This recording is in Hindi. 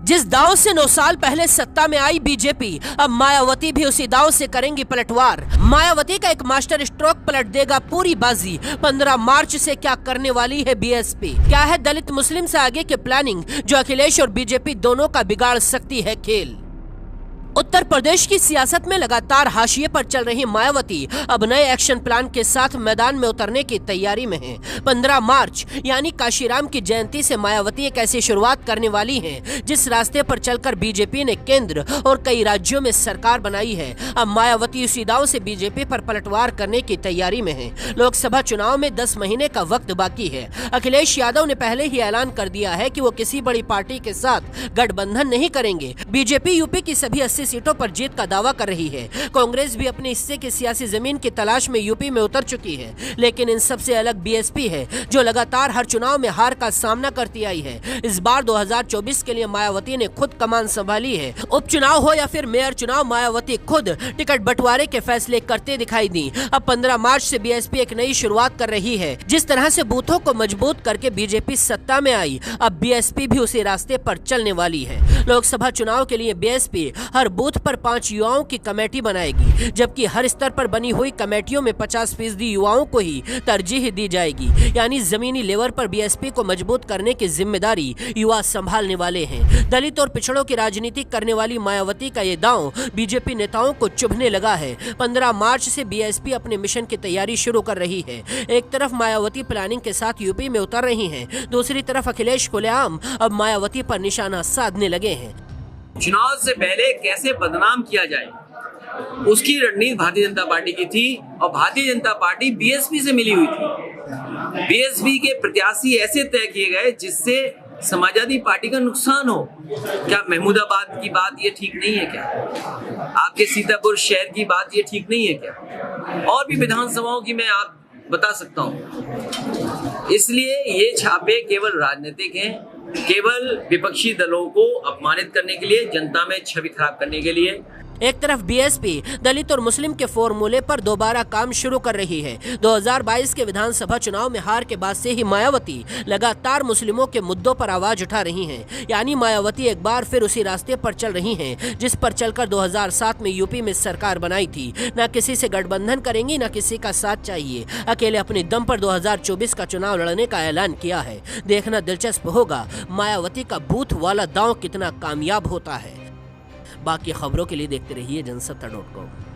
जिस दांव से 9 साल पहले सत्ता में आई बीजेपी, अब मायावती भी उसी दांव से करेंगी पलटवार। मायावती का एक मास्टर स्ट्रोक पलट देगा पूरी बाजी। 15 मार्च से क्या करने वाली है बीएसपी? क्या है दलित मुस्लिम से आगे की प्लानिंग जो अखिलेश और बीजेपी दोनों का बिगाड़ सकती है खेल? उत्तर प्रदेश की सियासत में लगातार हाशिए पर चल रही मायावती अब नए एक्शन प्लान के साथ मैदान में उतरने की तैयारी में है। 15 मार्च यानी काशीराम की जयंती से मायावती एक ऐसी शुरुआत करने वाली हैं जिस रास्ते पर चलकर बीजेपी ने केंद्र और कई राज्यों में सरकार बनाई है। अब मायावती उसी दांव से बीजेपी पर पलटवार करने की तैयारी में है। लोकसभा चुनाव में 10 महीने का वक्त बाकी है। अखिलेश यादव ने पहले ही ऐलान कर दिया है कि वो किसी बड़ी पार्टी के साथ गठबंधन नहीं करेंगे। बीजेपी यूपी की सभी 80 सीटों पर जीत का दावा कर रही है। कांग्रेस भी अपने हिस्से की सियासी जमीन की तलाश में यूपी में उतर चुकी है, लेकिन इन सबसे अलग बीएसपी है जो लगातार हर चुनाव में हार का सामना करती आई है। इस बार 2024 के लिए मायावती ने खुद कमान संभाली है। उपचुनाव हो या फिर मेयर चुनाव, मायावती खुद टिकट बंटवारे के फैसले करते दिखाई दी। अब 15 मार्च से बीएसपी एक नई शुरुआत कर रही है। जिस तरह से बूथों को मजबूत करके बीजेपी सत्ता में आई, अब बीएसपी भी उसी रास्ते पर चलने वाली है। लोकसभा चुनाव के लिए बीएसपी हर बूथ पर 5 युवाओं की कमेटी बनाएगी, जबकि हर स्तर पर बनी हुई कमेटियों में 50% युवाओं को ही तरजीह दी जाएगी। यानी जमीनी लेवल पर बीएसपी को मजबूत करने की जिम्मेदारी युवा संभालने वाले हैं। दलित और पिछड़ों की राजनीति करने वाली मायावती का ये दांव बीजेपी नेताओं को चुभने लगा है। 15 मार्च से बीएसपी अपने मिशन की तैयारी शुरू कर रही है। एक तरफ मायावती प्लानिंग के साथ यूपी में उतर रही है, दूसरी तरफ अखिलेश खुलेआम अब मायावती पर निशाना साधने लगे हैं। चुनाव से पहले कैसे बदनाम किया जाए, उसकी रणनीति भारतीय जनता पार्टी की थी और भारतीय जनता पार्टी बीएसपी से मिली हुई थी। बीएसपी के प्रत्याशी ऐसे तय किए गए जिससे समाजवादी पार्टी का नुकसान हो। क्या महमूदाबाद की बात ये ठीक नहीं है? क्या आपके सीतापुर शहर की बात ये ठीक नहीं है? क्या और भी विधानसभाओं की मैं आप बता सकता हूँ। इसलिए ये छापे केवल राजनीतिक हैं, केवल विपक्षी दलों को अपमानित करने के लिए, जनता में छवि खराब करने के लिए। एक तरफ बीएसपी दलित और मुस्लिम के फॉर्मूले पर दोबारा काम शुरू कर रही है। 2022 के विधानसभा चुनाव में हार के बाद से ही मायावती लगातार मुस्लिमों के मुद्दों पर आवाज उठा रही हैं। यानी मायावती एक बार फिर उसी रास्ते पर चल रही हैं जिस पर चलकर 2007 में यूपी में सरकार बनाई थी। न किसी से गठबंधन करेंगी, न किसी का साथ चाहिए। अकेले अपने दम पर 2024 का चुनाव लड़ने का ऐलान किया है। देखना दिलचस्प होगा मायावती का बूथ वाला दांव कितना कामयाब होता है। बाकी खबरों के लिए देखते रहिए जनसत्ता.com।